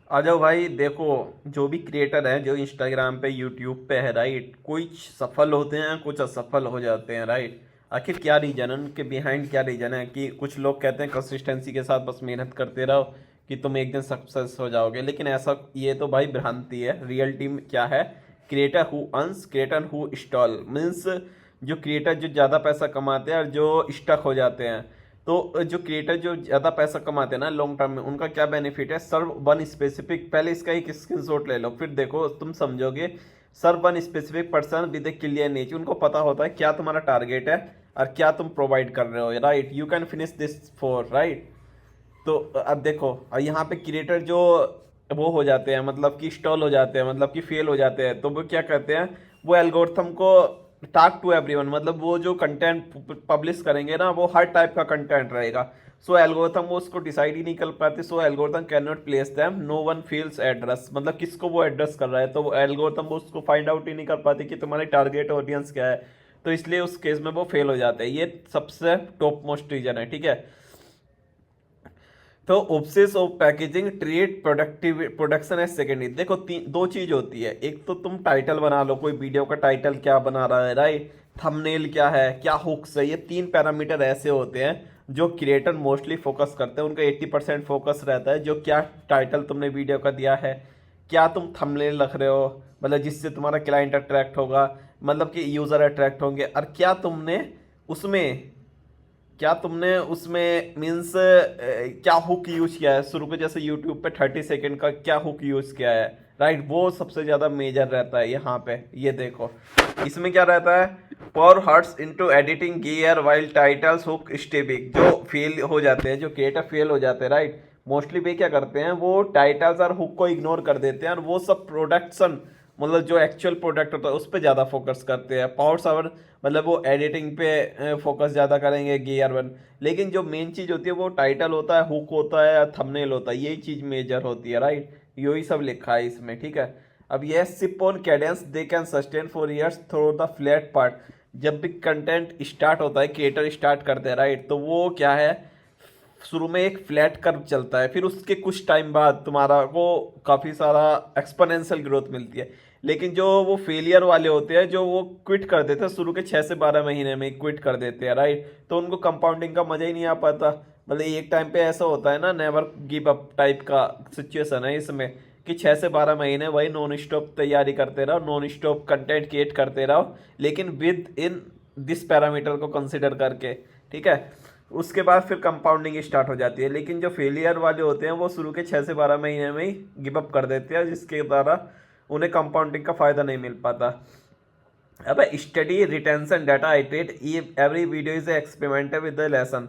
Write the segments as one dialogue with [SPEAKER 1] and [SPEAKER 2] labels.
[SPEAKER 1] आ जाओ भाई। देखो, जो भी क्रिएटर है जो इंस्टाग्राम पे यूट्यूब पे है, राइट, कुछ सफल होते हैं कुछ असफल हो जाते हैं, राइट। आखिर क्या रीजन है उनके बिहाइंड? क्या रीजन है कि कुछ लोग कहते हैं कंसिस्टेंसी के साथ बस मेहनत करते रहो कि तुम एक दिन सक्सेस हो जाओगे, लेकिन ऐसा, ये तो भाई भ्रांति है। रियलिटी में क्या है? Creator who earns, creator who stall, means जो क्रिएटर जो ज़्यादा पैसा कमाते हैं और जो स्टक हो जाते हैं। तो जो क्रिएटर जो ज़्यादा पैसा कमाते हैं ना लॉन्ग टर्म में, उनका क्या बेनिफिट है? सर्व वन स्पेसिफिक, पहले इसका एक स्क्रीनशॉट ले लो फिर देखो तुम समझोगे। Serve one specific person with a clear niche, उनको पता होता है क्या तुम्हारा टारगेट है और क्या तुम प्रोवाइड कर रहे हो, right. You can finish this for, right. तो अब देखो, यहाँ पे क्रिएटर जो वो हो जाते हैं, मतलब कि स्टॉल हो जाते हैं, मतलब कि फेल हो जाते हैं, तो वो क्या करते हैं? वो एल्गोरिथम को टॉक टू एवरीवन, मतलब वो जो कंटेंट पब्लिश करेंगे ना वो हर टाइप का कंटेंट रहेगा। सो एल्गोरिथम वो उसको डिसाइड ही नहीं कर पाते। So algorithm can not place them, no one feels address, मतलब किसको वो एड्रेस कर रहा है, तो वो एल्गोरिथम वो उसको फाइंड आउट ही नहीं कर पाते कि तुम्हारी टारगेट ऑडियंस क्या है। तो इसलिए उस केस में वो फेल हो जाते हैं। ये सबसे टॉप मोस्ट रीजन है, ठीक है। तो obsess of packaging treat productive production as secondary. देखो दो चीज होती है। एक तो तुम टाइटल बना लो, कोई वीडियो का टाइटल क्या बना रहा है, राइट। थंबनेल क्या है, क्या हुक्स है, ये तीन पैरामीटर ऐसे होते हैं जो क्रिएटर मोस्टली फोकस करते हैं। उनका 80% फोकस रहता है जो क्या टाइटल तुमने वीडियो का दिया है, क्या तुम थंबनेल रख रहे हो, मतलब जिससे तुम्हारा क्लाइंट अट्रैक्ट होगा, मतलब कि यूज़र अट्रैक्ट होंगे, और क्या तुमने उसमें क्या तुमने उसमें मीन्स क्या हुक यूज किया है शुरू के, जैसे यूट्यूब पे 30 सेकेंड का क्या हुक यूज किया है, राइट। वो सबसे ज़्यादा मेजर रहता है यहाँ पे। ये देखो इसमें क्या रहता है? पर hearts into editing gear while titles hook स्टेबिक। जो फेल हो जाते हैं, जो क्रिएटर फेल हो जाते हैं, राइट, मोस्टली वे क्या करते हैं? वो टाइटल्स और हुक को इग्नोर कर देते हैं और वो सब प्रोडक्शन, मतलब जो एक्चुअल प्रोडक्ट होता है उस पर ज़्यादा फोकस करते हैं। पावर सावर, मतलब वो एडिटिंग पे फोकस ज़्यादा करेंगे, गियर वन। लेकिन जो मेन चीज़ होती है वो टाइटल होता है, हुक होता है, थंबनेल होता है, यही चीज़ मेजर होती है, राइट। यही सब लिखा है इसमें, ठीक है। अब यह ship on cadence they can sustain for years through the flat part. जब भी कंटेंट स्टार्ट होता है, क्रिएटर स्टार्ट करते हैं, राइट, तो वो क्या है? शुरू में एक फ्लैट कर्व चलता है, फिर उसके कुछ टाइम बाद तुम्हारा को काफ़ी सारा एक्सपोनेंशियल ग्रोथ मिलती है। लेकिन जो वो फेलियर वाले होते हैं, जो वो क्विट कर देते हैं शुरू के 6 से 12 महीने में क्विट कर देते हैं, राइट, तो उनको कंपाउंडिंग का मजा ही नहीं आ पाता। मतलब एक टाइम पे ऐसा होता है ना, नेवर गिव अप टाइप का सिचुएशन है इसमें, कि 6 से 12 महीने वही नॉन स्टॉप तैयारी करते रहो, नॉन स्टॉप कंटेंट क्रिएट करते रहो, लेकिन विद इन दिस पैरामीटर को कंसिडर करके, ठीक है। उसके बाद फिर कंपाउंडिंग स्टार्ट हो जाती है। लेकिन जो फेलियर वाले होते हैं वो शुरू के 6 से 12 महीने में ही गिव अप कर देते हैं, जिसके द्वारा उन्हें कंपाउंडिंग का फायदा नहीं मिल पाता। अब study retention data iterate, every video is experimental with the lesson.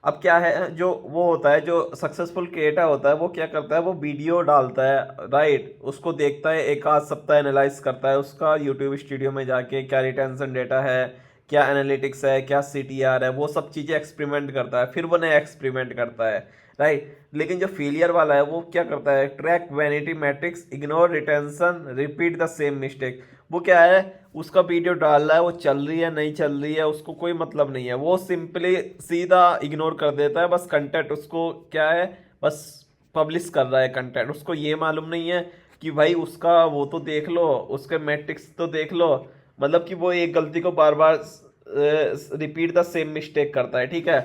[SPEAKER 1] अब क्या है, जो वो होता है, जो सक्सेसफुल क्रिएटर होता है, वो क्या करता है? वो वीडियो डालता है, राइट, उसको देखता है, एक आध सप्ताह एनालाइज करता है उसका यूट्यूब स्टूडियो में जाके, क्या रिटेंशन डेटा है, क्या एनालिटिक्स है, क्या CTR है, वो सब चीज़ें एक्सपेरिमेंट करता है, फिर वो नया एक्सपेरिमेंट करता है, राइट। लेकिन जो फेलियर वाला है वो क्या करता है? Track vanity matrix, ignore retention, repeat the same mistake. वो क्या है? उसका वीडियो डाल रहा है, वो चल रही है नहीं चल रही है उसको कोई मतलब नहीं है, वो सिंपली सीधा इग्नोर कर देता है। बस कंटेंट उसको क्या है? बस पब्लिश कर रहा है कंटेंट, उसको ये मालूम नहीं है कि भाई उसका वो तो देख लो, उसके मैट्रिक्स तो देख लो। मतलब कि वो एक गलती को बार बार रिपीट द सेम मिस्टेक करता है, ठीक है।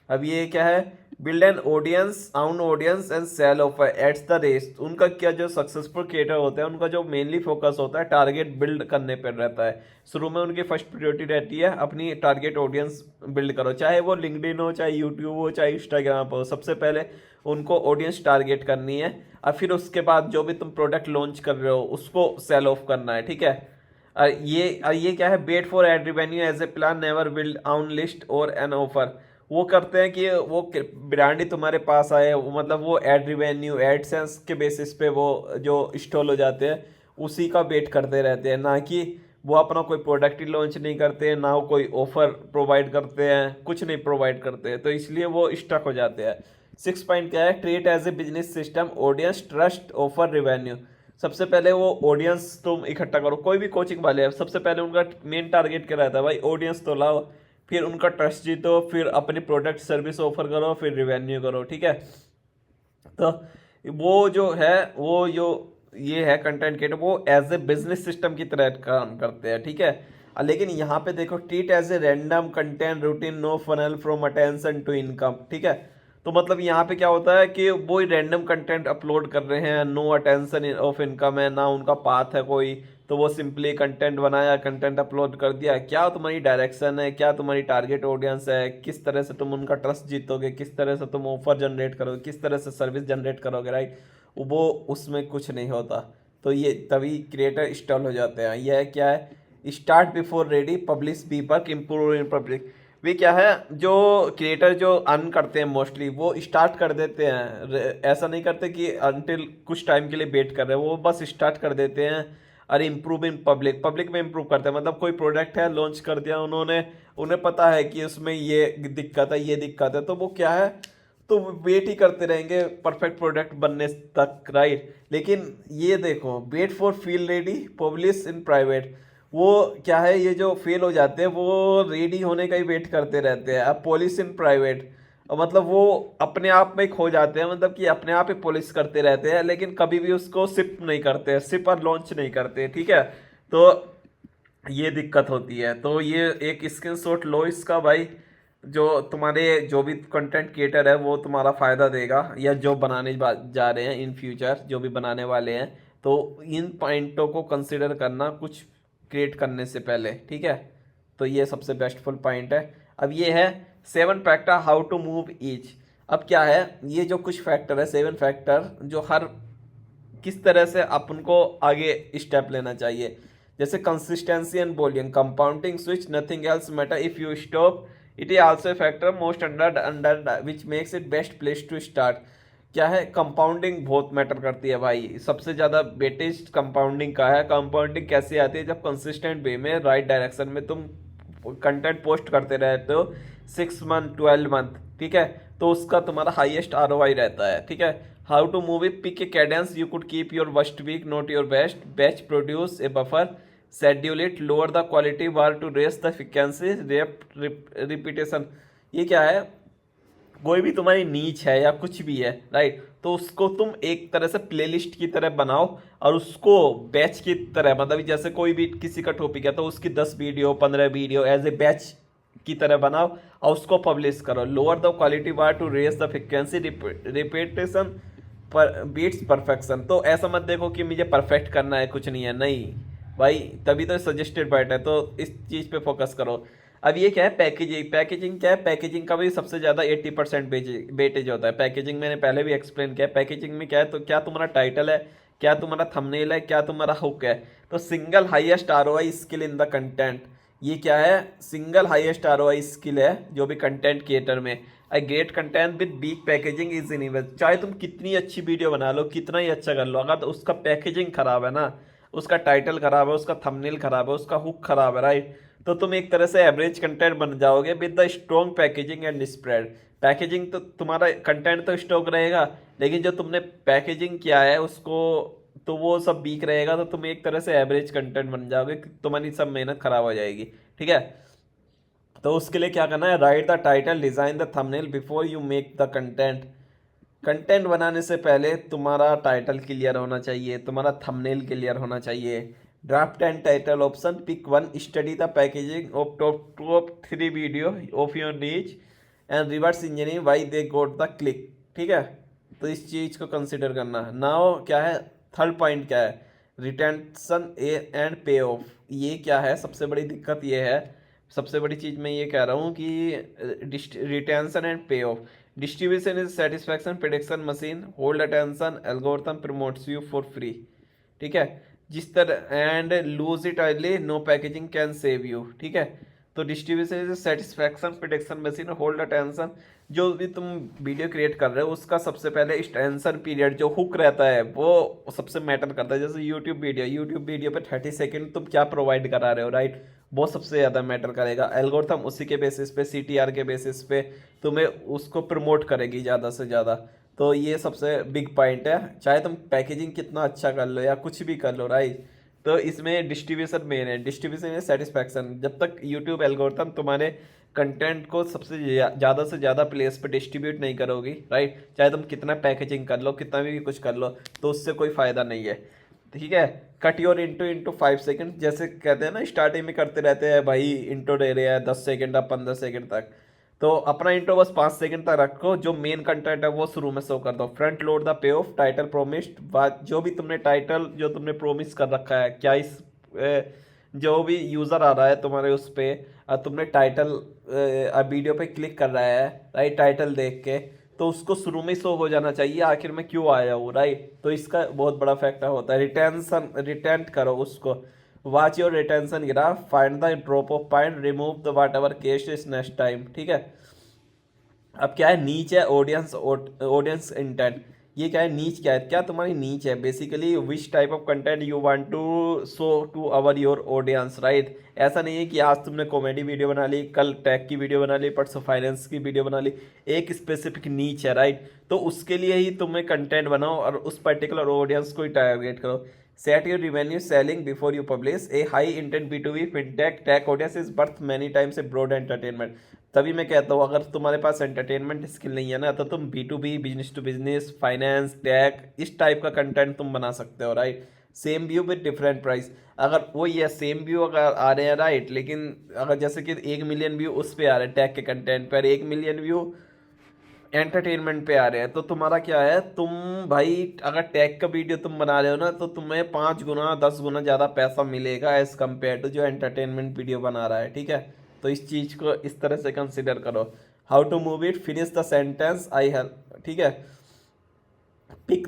[SPEAKER 1] अब ये क्या है? Build an audience, own audience and sell offer ads the race. उनका क्या, जो सक्सेसफुल क्रिएटर होते हैं उनका जो मेनली फोकस होता है टारगेट बिल्ड करने पर रहता है। शुरू में उनकी फर्स्ट प्रायोरिटी रहती है अपनी टारगेट ऑडियंस बिल्ड करो, चाहे वो लिंक्डइन हो, चाहे यूट्यूब हो, चाहे इंस्टाग्राम हो। सबसे पहले उनको ऑडियंस टारगेट करनी है और फिर उसके बाद जो भी तुम प्रोडक्ट लॉन्च कर रहे हो उसको सेल ऑफ करना है, ठीक है। ये क्या है? Wait for ad revenue as a plan, never build on list और एन ऑफर। वो करते हैं कि वो ब्रांड ही तुम्हारे पास आए, मतलब वो एड रिवेन्यू, एडसेंस के बेसिस पे वो जो इंस्टॉल हो जाते हैं उसी का वेट करते रहते हैं, ना कि वो अपना कोई प्रोडक्ट ही लॉन्च नहीं करते हैं, ना वो कोई ऑफर प्रोवाइड करते हैं, कुछ नहीं प्रोवाइड करते हैं, तो इसलिए वो स्टक हो जाते हैं। 6 पॉइंट क्या है? Treat as a business system, audience, trust, offer, revenue. सबसे पहले वो ऑडियंस तुम इकट्ठा करो। कोई भी कोचिंग वाले हैं, सबसे पहले उनका मेन टारगेट क्या रहता है? भाई ऑडियंस तो लाओ, फिर उनका ट्रस्ट जीतो, फिर अपनी प्रोडक्ट सर्विस ऑफर करो, फिर रिवेन्यू करो, ठीक है। तो वो जो है, वो जो ये है कंटेंट क्रिएटर, वो एज ए बिजनेस सिस्टम की तरह काम करते हैं, ठीक है। लेकिन यहाँ पे देखो, treat as a random content routine, no funnel from attention to income, ठीक है। तो मतलब यहाँ पे क्या होता है कि वो रैंडम कंटेंट अपलोड कर रहे हैं, नो अटेंशन ऑफ इनकम है ना, उनका पाथ है कोई। तो वो सिंपली कंटेंट बनाया, कंटेंट अपलोड कर दिया। क्या तुम्हारी डायरेक्शन है, क्या तुम्हारी टारगेट ऑडियंस है, किस तरह से तुम उनका ट्रस्ट जीतोगे, किस तरह से तुम ऑफर जनरेट करोगे, किस तरह से सर्विस जनरेट करोगे, राइट। वो उसमें कुछ नहीं होता। तो ये तभी क्रिएटर स्टॉल हो जाते हैं। यह क्या है, start before ready, publish B work, improve in public. वे क्या है, जो क्रिएटर जो अर्न करते हैं मोस्टली, वो स्टार्ट कर देते हैं, ऐसा नहीं करते कि अनटिल कुछ टाइम के लिए वेट कर रहे हैं, वो बस स्टार्ट कर देते हैं। और इम्प्रूव इन पब्लिक, पब्लिक में इम्प्रूव करते हैं, मतलब कोई प्रोडक्ट है लॉन्च कर दिया उन्होंने, उन्हें पता है कि उसमें ये दिक्कत है, ये दिक्कत है, तो वो क्या है, तो वेट ही करते रहेंगे परफेक्ट प्रोडक्ट बनने तक, राइट। लेकिन ये देखो, wait for feel ready, publish in private. वो क्या है, ये जो फेल हो जाते हैं वो रेडी होने का ही वेट करते रहते हैं। अब पॉलिश इन प्राइवेट, मतलब वो अपने आप में खो जाते हैं, मतलब कि अपने आप ही पॉलिश करते रहते हैं, लेकिन कभी भी उसको सिप नहीं करते, सिप और लॉन्च नहीं करते, ठीक है। तो ये दिक्कत होती है। तो ये एक स्क्रीनशॉट लो इसका भाई, जो तुम्हारे जो भी कंटेंट क्रिएटर है वो तुम्हारा फ़ायदा देगा, या जो बनाने जा रहे हैं इन फ्यूचर, जो भी बनाने वाले हैं। तो इन पॉइंटों को कंसिडर करना कुछ क्रिएट करने से पहले, ठीक है। तो ये सबसे बेस्टफुल पॉइंट है। अब ये है 7 factor how to move each. अब क्या है, ये जो कुछ फैक्टर है, 7 फैक्टर, जो हर किस तरह से अपन को आगे स्टेप लेना चाहिए। जैसे consistency and volume, compounding switch, nothing else matter if you stop, it is also a factor most under which makes it best place to start. क्या है, कंपाउंडिंग बहुत मैटर करती है भाई, सबसे ज़्यादा वेटेज कंपाउंडिंग का है। कंपाउंडिंग कैसे आती है, जब कंसिस्टेंट वे में राइट डायरेक्शन में तुम कंटेंट पोस्ट करते रहते हो 6 मंथ 12 मंथ, ठीक है, तो उसका तुम्हारा हाईएस्ट आरओआई रहता है, ठीक है। How to move it, pick a cadence, you could keep your worst week not your best, batch produce a buffer, schedule it, lower the quality bar to raise the frequency, repetition. ये क्या है, कोई भी तुम्हारी niche है या कुछ भी है, राइट, तो उसको तुम एक तरह से प्लेलिस्ट की तरह बनाओ, और उसको बैच की तरह, मतलब जैसे कोई भी किसी का टॉपिक है तो उसकी 10 video 15 video as a batch की तरह बनाओ, और उसको पब्लिश करो। Lower the quality bar to raise the frequency, repetition पर बीट्स परफेक्शन। तो ऐसा मत देखो कि मुझे परफेक्ट करना है, कुछ नहीं है, नहीं भाई, तभी तो सजेस्टेड बैट है, तो इस चीज़ पे फोकस करो। अब ये क्या है, पैकेजिंग। पैकेजिंग क्या है, पैकेजिंग का भी सबसे ज़्यादा 80% वेटेज होता है। पैकेजिंग मैंने पहले भी एक्सप्लेन किया है। पैकेजिंग में क्या है, तो क्या तुम्हारा टाइटल है, क्या तुम्हारा थंबनेल है, क्या तुम्हारा हुक है। तो single highest ROI skill in the content, ये क्या है, सिंगल हाईएस्ट आरओआई स्किल है जो भी कंटेंट क्रिएटर में। I great content with weak packaging is in, चाहे तुम कितनी अच्छी वीडियो बना लो, कितना ही अच्छा कर लो, अगर तो उसका पैकेजिंग खराब है ना, उसका टाइटल खराब है, उसका थंबनेल खराब है, उसका हुक खराब है, राइट, तो तुम एक तरह से एवरेज कंटेंट बन जाओगे with the strong packaging and spread. Packaging तो तुम्हारा कंटेंट तो स्ट्रॉन्ग रहेगा, लेकिन जो तुमने पैकेजिंग किया है उसको, तो वो सब वीक रहेगा, तो तुम एक तरह से एवरेज कंटेंट बन जाओगे, तुम्हारी सब मेहनत खराब हो जाएगी, ठीक है। तो उसके लिए क्या करना है, right the title, design the thumbnail before you make the content. Content बनाने से पहले तुम्हारा टाइटल क्लियर होना चाहिए, तुम्हारा थंबनेल क्लियर होना चाहिए। Draft and title option, pick one, study the packaging of top 3 video of your niche, and reverse engineering why they got the click, ठीक है। तो इस चीज़ को कंसिडर करना। नाउ क्या है, थर्ड पॉइंट क्या है, रिटेंशन एंड पे ऑफ। ये क्या है, सबसे बड़ी दिक्कत ये है, सबसे बड़ी चीज़ मैं ये कह रहा हूँ कि retention and pay off. Distribution is satisfaction prediction machine, hold attention, algorithm promotes you for free, ठीक है। जिस तरह and lose it early, no packaging can save you, ठीक है। तो distribution is satisfaction prediction machine, hold attention. जो भी तुम वीडियो क्रिएट कर रहे हो उसका सबसे पहले टेंशन पीरियड जो हुक रहता है वो सबसे मैटर करता है। जैसे यूट्यूब वीडियो पे 30 सेकेंड तुम क्या प्रोवाइड करा रहे हो, राइट, वो सबसे ज़्यादा मैटर करेगा। एल्गोरिथम उसी के बेसिस पे, सीटीआर के बेसिस पे तुम्हें उसको प्रमोट करेगी ज़्यादा से ज़्यादा। तो ये सबसे बिग पॉइंट है, चाहे तुम पैकेजिंग कितना अच्छा कर लो या कुछ भी कर लो, राइट। तो इसमें डिस्ट्रीब्यूशन मेन है, डिस्ट्रीब्यूशन में सेटिस्फैक्शन। जब तक यूट्यूब एल्गोरिथम तुम्हारे कंटेंट को सबसे ज़्यादा से ज़्यादा प्लेस पे डिस्ट्रीब्यूट नहीं करोगी, राइट, चाहे तुम कितना पैकेजिंग कर लो, कितना भी कुछ कर लो, तो उससे कोई फ़ायदा नहीं है, ठीक है। कट योर इंटू 5 सेकंड, जैसे कहते हैं ना, स्टार्टिंग में करते रहते हैं भाई, इंट्रो दे रहे हैं 10 सेकंड या 15 सेकंड तक, तो अपना इंट्रो बस 5 सेकंड तक रखो, जो मेन कंटेंट है वो शुरू में शो कर दो। Front load the pay of title promised, जो भी तुमने टाइटल जो तुमने प्रोमिस कर रखा है, क्या इस जो भी यूज़र आ रहा है तुम्हारे उस पर, तुमने टाइटल वीडियो पे क्लिक कर रहा है, राइट, टाइटल देख के, तो उसको शुरू में शो हो जाना चाहिए आखिर में क्यों आया वो, राइट। तो इसका बहुत बड़ा फैक्टर होता है। रिटेंट करो उसको, watch your retention graph, find the drop of point, remove the what ever case is next time, ठीक है। अब क्या है, नीच है ऑडियंस इंटेंट, ये क्या है, नीच क्या है, क्या तुम्हारी नीच है, basically which type of content you want to show to our your audience, right. ऐसा नहीं है कि आज तुमने कॉमेडी वीडियो बना ली, कल टेक की वीडियो बना ली, परसों फाइनेंस की वीडियो बना ली, एक स्पेसिफिक नीच है, राइट। तो उसके लिए ही तुम्हें कंटेंट बनाओ और उस पर्टिकुलर ऑडियंस को ही टारगेट करो। Set your revenue ceiling before you publish, a high intent B2B fintech tech audience is worth many times a broad entertainment. तभी मैं कहता हूँ, अगर तुम्हारे पास एंटरटेनमेंट स्किल नहीं है ना, तो तुम B2B, business to business, finance, tech, इस टाइप का कंटेंट तुम बना सकते हो, right. Same view with different price, अगर वो ये सेम व्यू अगर आ रहे हैं, राइट, लेकिन अगर जैसे कि 1 मिलियन व्यू उस पर आ रहे हैं टेक के कंटेंट पर, 1 मिलियन व्यू एंटरटेनमेंट पे आ रहे हैं, तो तुम्हारा क्या है, तुम भाई अगर टैग का वीडियो तुम बना रहे हो ना, तो तुम्हें 5 गुना 10 गुना ज़्यादा पैसा मिलेगा एज कम्पेयर टू जो एंटरटेनमेंट वीडियो बना रहा है, ठीक है। तो इस चीज़ को इस तरह से कंसिडर करो। How to move it, finish the sentence I have, ठीक है। पिक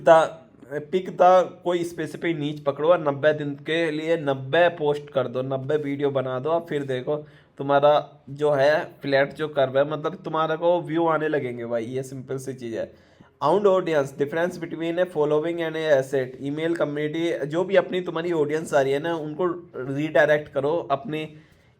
[SPEAKER 1] द कोई स्पेसिफिक नीच पकड़ो और 90 दिन के लिए 90 पोस्ट कर दो, 90 वीडियो बना दो, और फिर देखो तुम्हारा जो है फ्लैट जो कर्व है, मतलब तुम्हारा को व्यू आने लगेंगे भाई, ये सिंपल सी चीज़ है। Owned audience, difference between a following and a asset, email community, जो भी अपनी तुम्हारी ऑडियंस आ रही है ना, उनको रीडायरेक्ट करो अपने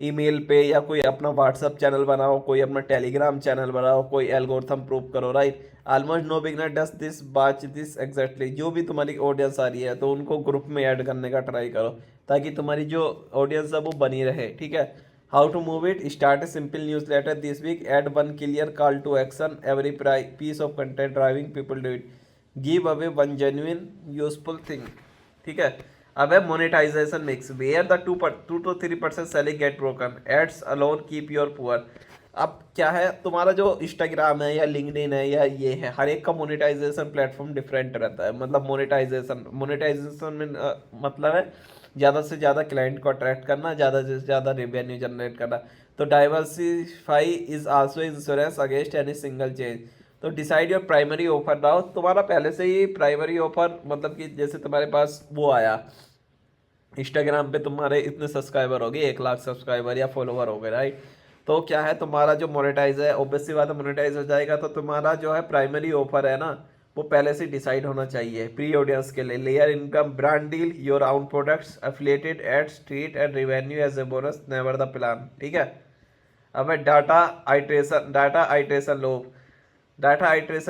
[SPEAKER 1] ईमेल पे, या कोई अपना व्हाट्सअप चैनल बनाओ, कोई अपना टेलीग्राम चैनल बनाओ, कोई एल्गोरिथम प्रूव करो, right. Almost no beginner does this batch this exactly, जो भी तुम्हारी ऑडियंस आ रही है तो उनको ग्रुप में ऐड करने का ट्राई करो, ताकि तुम्हारी जो ऑडियंस है वो बनी रहे, ठीक है। How to move it, start a simple newsletter this week, add one clear call to action, every piece of content driving people do it, give away one genuine useful thing, ठीक है। अब है monetization mix, where the 2 to 3% ceiling get broken, ads alone keep your poor. अब क्या है, तुम्हारा जो Instagram है या लिंक्डइन है या ये है, हर एक का मोनेटाइजेशन प्लेटफॉर्म डिफरेंट रहता है। मतलब मोनेटाइजेशन में मतलब है ज़्यादा से ज़्यादा क्लाइंट को अट्रैक्ट करना, ज़्यादा से ज़्यादा रेवेन्यू जनरेट करना। तो diversify is also insurance against any single change. तो decide your primary offer now, तुम्हारा पहले से ही प्राइमरी ऑफर, मतलब कि जैसे तुम्हारे पास वो आया इंस्टाग्राम पे, तुम्हारे इतने सब्सक्राइबर हो गए, 1 लाख सब्सक्राइबर या फॉलोवर हो गए, राइट। तो क्या है, तुम्हारा जो मोनेटाइज है, ऑब्वियसली बात है मोनेटाइज हो जाएगा, तो तुम्हारा जो है प्राइमरी ऑफर है ना, वो पहले से डिसाइड होना चाहिए प्री ऑडियंस के लिए। Layer income, brand deal, your own products, affiliated ads, treat and revenue as a bonus, never the plan, ठीक है। अब है डाटा आइट्रेशन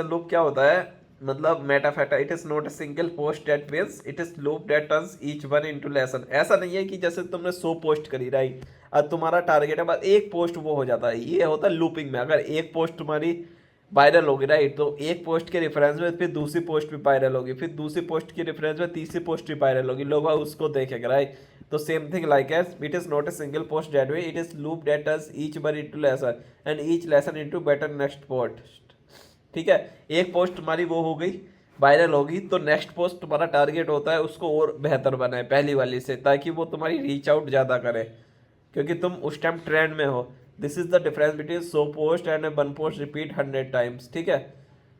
[SPEAKER 1] लूप क्या होता है, मतलब मेटाफेटा, it is not a single post that wins, it is loop that turns each one into lesson. ऐसा नहीं है कि जैसे तुमने 100 पोस्ट करी, राइट, और तुम्हारा टारगेट है बस एक पोस्ट वो हो जाता है, ये होता है लूपिंग में। अगर एक पोस्ट तुम्हारी वायरल होगी, राइट, तो एक पोस्ट के रेफरेंस में फिर दूसरी पोस्ट भी वायरल होगी, फिर दूसरी पोस्ट के रेफरेंस में तीसरी पोस्ट भी वायरल होगी, लोग उसको देखेंगे, राइट। तो same thing like S, it is not a single post that way, it is loop that turns each one into lesson and each lesson into better next post, ठीक है। एक post तुम्हारी वो हो गई, वायरल होगी, तो नेक्स्ट पोस्ट तुम्हारा टारगेट होता है उसको और बेहतर बनाए पहली वाली से, ताकि वो तुम्हारी रीच आउट ज़्यादा करे, क्योंकि तुम उस टाइम ट्रेंड में हो। This is the difference between 100 post and 1 post repeat 100 times, ठीक है।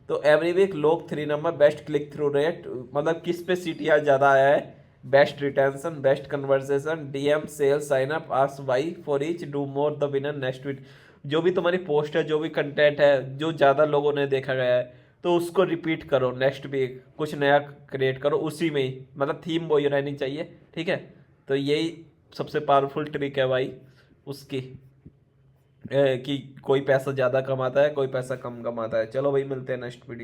[SPEAKER 1] तो every week log 3 number, best click through rate, मतलब किस पे CTR ज़्यादा आया है, best retention, best conversation, DM sale, sign up, ask why for each, do more the winner next week. जो भी तुम्हारी पोस्ट है, जो भी कंटेंट है, जो ज़्यादा लोगों ने देखा गया है, तो उसको रिपीट करो, नेक्स्ट वीक कुछ नया क्रिएट करो उसी में ही, मतलब थीम वही रहनी चाहिए, ठीक है। तो यही सबसे पावरफुल ट्रिक है भाई उसकी, कि कोई पैसा ज़्यादा कमाता है, कोई पैसा कम कमाता है। चलो भाई, मिलते हैं नेक्स्ट वीडियो।